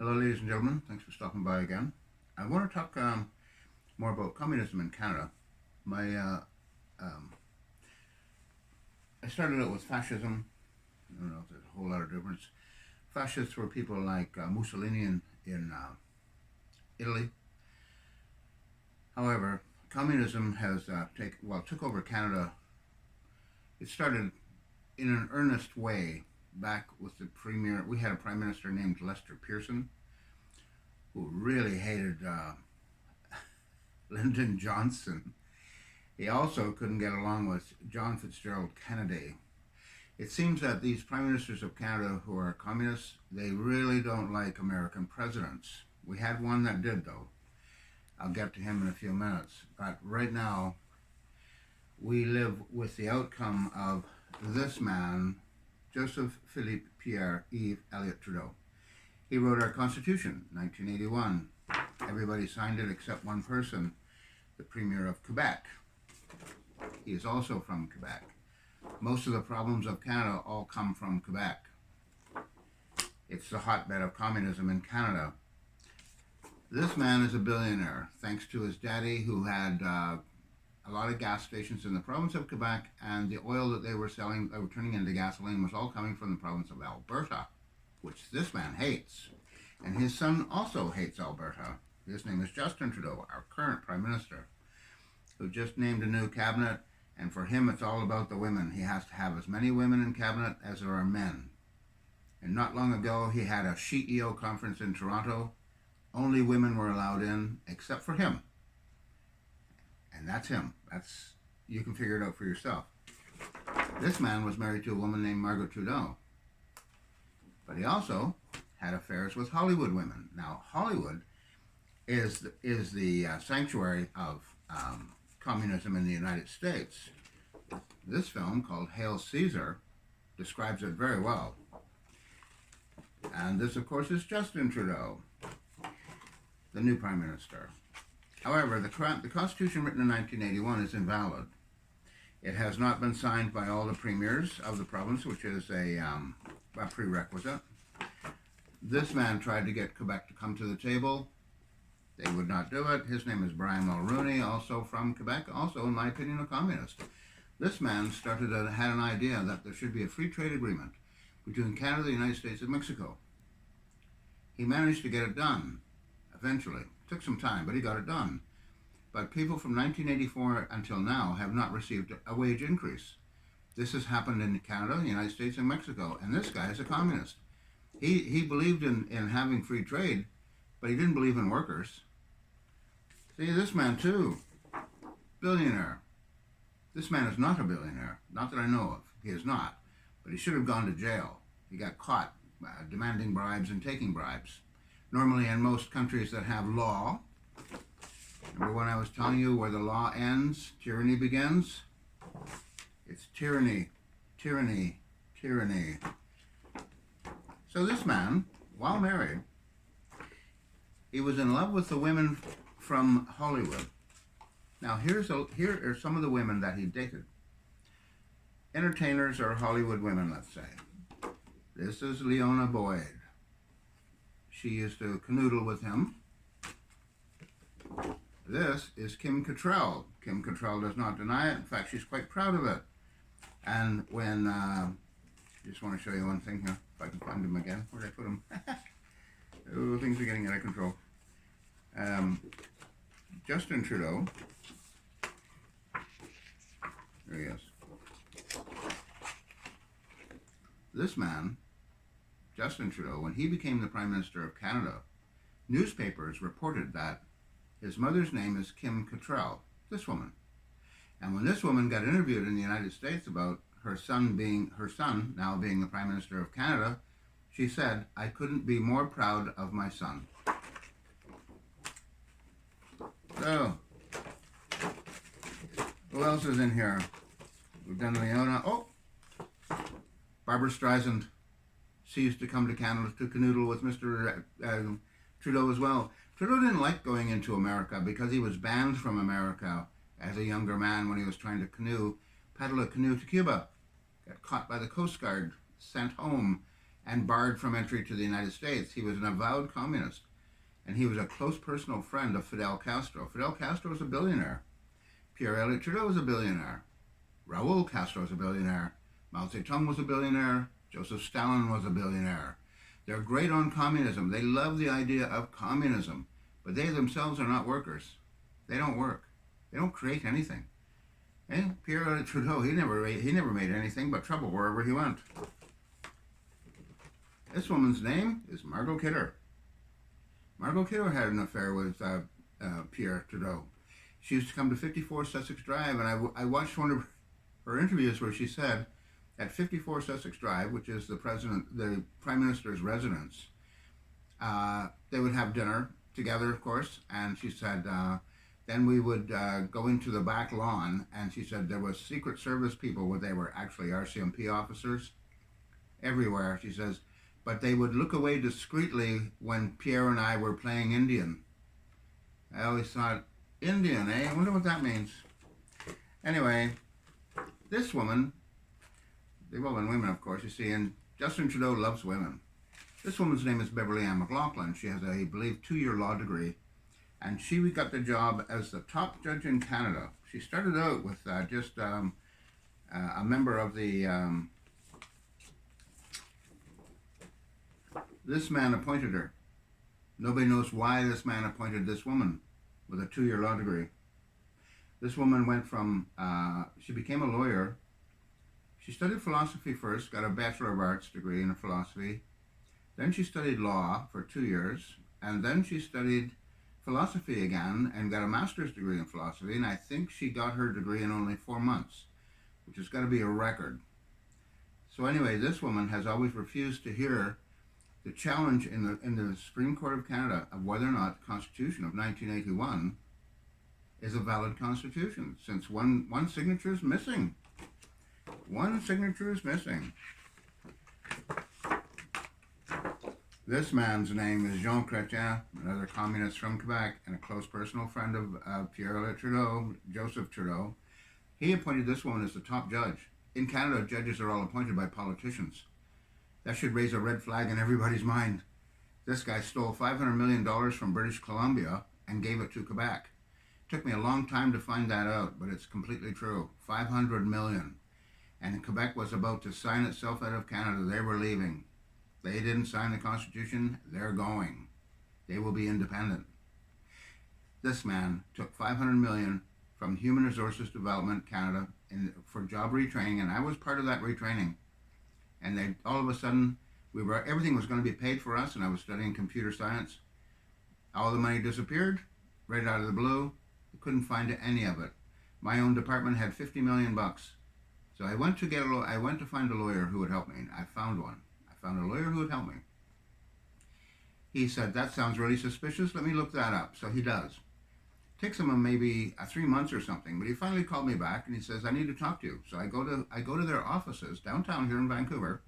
Hello, ladies and gentlemen. Thanks for stopping by again. I want to talk more about communism in Canada. My, um, I started out with fascism. I don't know if there's a whole lot of difference. Fascists were people like Mussolini in Italy. However, communism has took over Canada. It started in an earnest way back with the premier. We had a prime minister named Lester Pearson who really hated Lyndon Johnson. He also couldn't get along with John Fitzgerald Kennedy. It seems that these prime ministers of Canada who are communists, they really don't like American presidents. We had one that did, though. I'll get to him in a few minutes. But right now, we live with the outcome of this man, Joseph Philippe Pierre Yves Elliott Trudeau. He wrote our Constitution, 1981. Everybody signed it except one person, the Premier of Quebec. He is also from Quebec. Most of the problems of Canada all come from Quebec. It's the hotbed of communism in Canada. This man is a billionaire, thanks to his daddy, who had a lot of gas stations in the province of Quebec, and the oil that they were selling, they were turning into gasoline, was all coming from the province of Alberta, which this man hates. And his son also hates Alberta. His name is Justin Trudeau, our current prime minister, who just named a new cabinet, and for him it's all about the women. He has to have as many women in cabinet as there are men. And not long ago he had a CEO conference in Toronto. Only women were allowed in, except for him. And that's him. You can figure it out for yourself. This man was married to a woman named Margaret Trudeau. But he also had affairs with Hollywood women. Now, Hollywood is the sanctuary of communism in the United States. This film, called Hail Caesar, describes it very well. And this, of course, is Justin Trudeau, the new prime minister. However, the Constitution written in 1981 is invalid. It has not been signed by all the premiers of the province, which is a prerequisite. This man tried to get Quebec to come to the table. They would not do it. His name is Brian Mulroney, also from Quebec, also, in my opinion, a communist. This man had an idea that there should be a free trade agreement between Canada, the United States, and Mexico. He managed to get it done, eventually. It took some time, but he got it done. But people from 1984 until now have not received a wage increase. This has happened in Canada, the United States, and Mexico, and this guy is a communist. He believed in having free trade, but he didn't believe in workers. See, this man too, billionaire. This man is not a billionaire, not that I know of. He is not, but he should have gone to jail. He got caught demanding bribes and taking bribes. Normally in most countries that have law, remember when I was telling you where the law ends, tyranny begins? It's tyranny, tyranny, tyranny. So this man, while married, he was in love with the women from Hollywood. Now here are some of the women that he dated. Entertainers or Hollywood women, let's say. This is Leona Boyd. She used to canoodle with him. This is Kim Cattrall. Kim Cattrall does not deny it. In fact, she's quite proud of it. And when, just want to show you one thing here, if I can find him again. Where did I put him? Oh, things are getting out of control. Justin Trudeau. There he is. This man, Justin Trudeau, when he became the Prime Minister of Canada, newspapers reported that his mother's name is Kim Cattrall, this woman. And when this woman got interviewed in the United States about her son now being the Prime Minister of Canada, she said, "I couldn't be more proud of my son." So, who else is in here? We've done Leona. Oh, Barbara Streisand. She used to come to Canada to canoodle with Mr. Trudeau as well. Trudeau didn't like going into America because he was banned from America as a younger man when he was trying to paddle a canoe to Cuba. Got caught by the Coast Guard, sent home. and barred from entry to the United States. He was an avowed communist, and he was a close personal friend of Fidel Castro. Fidel Castro was a billionaire. Pierre Elliott Trudeau was a billionaire. Raul Castro was a billionaire. Mao Zedong was a billionaire. Joseph Stalin was a billionaire. They're great on communism. They love the idea of communism, but they themselves are not workers. They don't work. They don't create anything. And Pierre Elliott Trudeau, he never made anything but trouble wherever he went. This woman's name is Margot Kidder. Margot Kidder had an affair with Pierre Trudeau. She used to come to 54 Sussex Drive, and I watched one of her interviews where she said at 54 Sussex Drive, which is the Prime Minister's residence, they would have dinner together, of course, and she said, then we would go into the back lawn, and she said there was Secret Service people, where they were actually RCMP officers, everywhere, she says, but they would look away discreetly when Pierre and I were playing Indian. I always thought, Indian, eh? I wonder what that means. Anyway, this woman, they've all been women, of course, you see, and Justin Trudeau loves women. This woman's name is Beverly Ann McLaughlin. She has a, I believe, 2-year law degree, and she got the job as the top judge in Canada. She started out with just a member of the, this man appointed her. Nobody knows why this man appointed this woman with a 2-year law degree. This woman went from, she became a lawyer. She studied philosophy first, got a Bachelor of Arts degree in philosophy. Then she studied law for 2 years, and then she studied philosophy again and got a master's degree in philosophy, and I think she got her degree in only 4 months, which has got to be a record. So anyway, this woman has always refused to hear the challenge in the Supreme Court of Canada of whether or not the Constitution of 1981 is a valid Constitution, since one signature is missing. One signature is missing. This man's name is Jean Chrétien, another communist from Quebec and a close personal friend of Pierre Elliott Trudeau, Joseph Trudeau. He appointed this woman as the top judge. In Canada, judges are all appointed by politicians. That should raise a red flag in everybody's mind. This guy stole $500 million from British Columbia and gave it to Quebec. It took me a long time to find that out, but it's completely true. $500 million. And Quebec was about to sign itself out of Canada. They were leaving. They didn't sign the Constitution. They're going. They will be independent. This man took $500 million from Human Resources Development Canada for job retraining, and I was part of that retraining. And they all of a sudden, everything was going to be paid for us, and I was studying computer science. All the money disappeared, right out of the blue. I couldn't find any of it. My own department had $50 million bucks. So I went to find a lawyer who would help me. I found one. I found a lawyer who would help me. He said, that sounds really suspicious. Let me look that up. So he does. Takes him maybe 3 months or something, but he finally called me back and he says, I need to talk to you. So I go to their offices downtown here in Vancouver,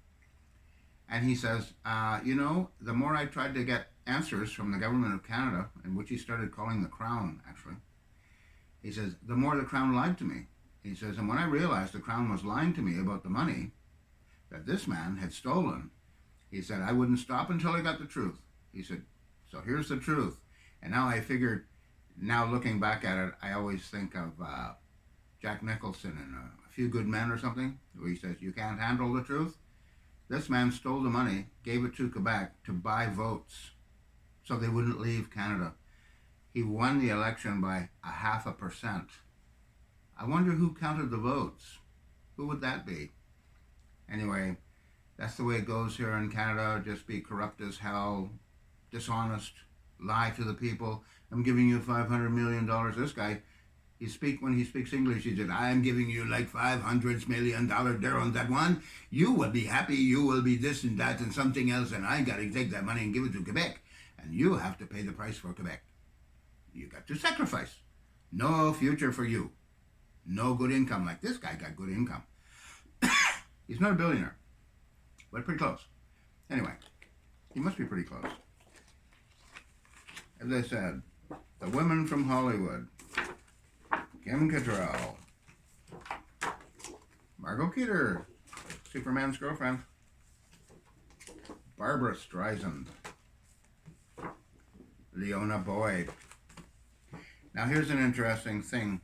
and he says, the more I tried to get answers from the government of Canada, and which he started calling the Crown, actually, he says, the more the Crown lied to me. He says, and when I realized the Crown was lying to me about the money that this man had stolen, he said, I wouldn't stop until I got the truth. He said, so here's the truth. And now I figured, now looking back at it, I always think of Jack Nicholson in A Few Good Men or something, where he says, you can't handle the truth. This man stole the money, gave it to Quebec to buy votes so they wouldn't leave Canada. He won the election by 0.5%. I wonder who counted the votes. Who would that be? Anyway, that's the way it goes here in Canada. Just be corrupt as hell, dishonest, lie to the people. I'm giving you $500 million. This guy, when he speaks English, he said, I'm giving you like $500 million there on that one. You will be happy. You will be this and that and something else. And I got to take that money and give it to Quebec. And you have to pay the price for Quebec. You got to sacrifice. No future for you. No good income. Like this guy got good income. He's not a billionaire, but pretty close. Anyway, he must be pretty close. As I said, the women from Hollywood, Kim Cattrall, Margot Kidder, Superman's girlfriend, Barbara Streisand, Leona Boyd. Now here's an interesting thing.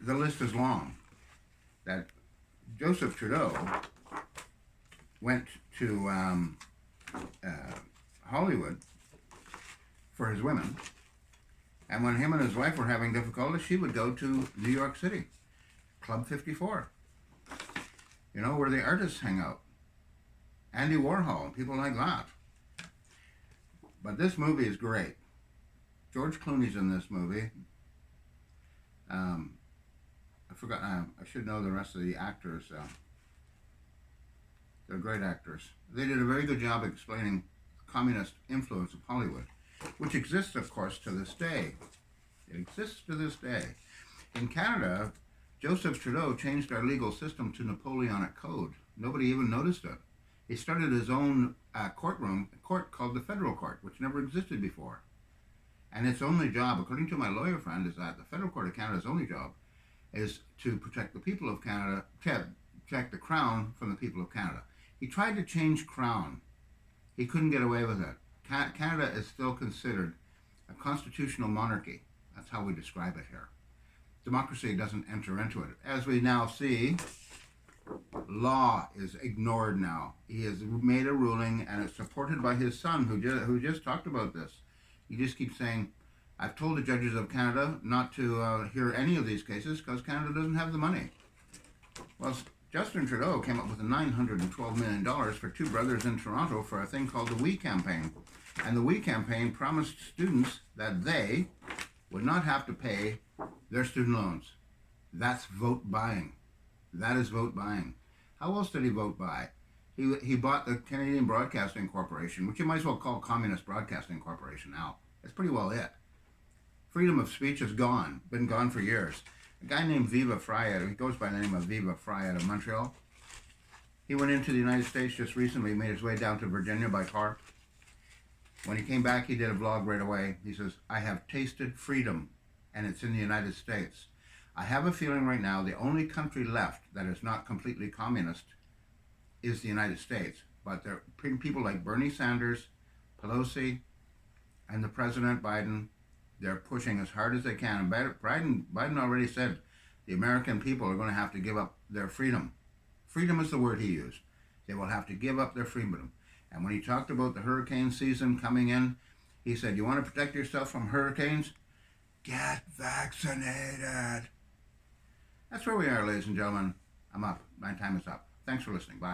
The list is long. That Joseph Trudeau went to Hollywood for his women, and when him and his wife were having difficulty, she would go to New York City, Club 54, where the artists hang out. Andy Warhol, people like that. But this movie is great. George Clooney's in this movie. I forgot. I should know the rest of the actors. They're great actors. They did a very good job explaining the communist influence of Hollywood, which exists, of course, to this day. It exists to this day. In Canada, Joseph Trudeau changed our legal system to Napoleonic code. Nobody even noticed it. He started his own court called the Federal Court, which never existed before. And its only job, according to my lawyer friend, is that the Federal Court of Canada's only job is to protect the people of Canada, protect the Crown from the people of Canada. He tried to change Crown. He couldn't get away with it. Canada is still considered a constitutional monarchy. That's how we describe it here. Democracy doesn't enter into it. As we now see, law is ignored now. He has made a ruling, and it's supported by his son, who just talked about this. He just keeps saying, I've told the judges of Canada not to hear any of these cases because Canada doesn't have the money. Well, Justin Trudeau came up with $912 million for two brothers in Toronto for a thing called the We campaign. And the We campaign promised students that they would not have to pay their student loans. That's vote buying. That is vote buying. How else did he vote buy? He bought the Canadian Broadcasting Corporation, which you might as well call Communist Broadcasting Corporation now. That's pretty well it. Freedom of speech is gone, been gone for years. A guy named Viva Frey, he goes by the name of Viva Frey out of Montreal. He went into the United States just recently, made his way down to Virginia by car. When he came back, he did a vlog right away. He says, I have tasted freedom, and it's in the United States. I have a feeling right now the only country left that is not completely communist is the United States. But there are people like Bernie Sanders, Pelosi, and the President Biden. They're pushing as hard as they can. And Biden already said the American people are going to have to give up their freedom. Freedom is the word he used. They will have to give up their freedom. And when he talked about the hurricane season coming in, he said, you want to protect yourself from hurricanes? Get vaccinated. That's where we are, ladies and gentlemen. I'm up. My time is up. Thanks for listening. Bye.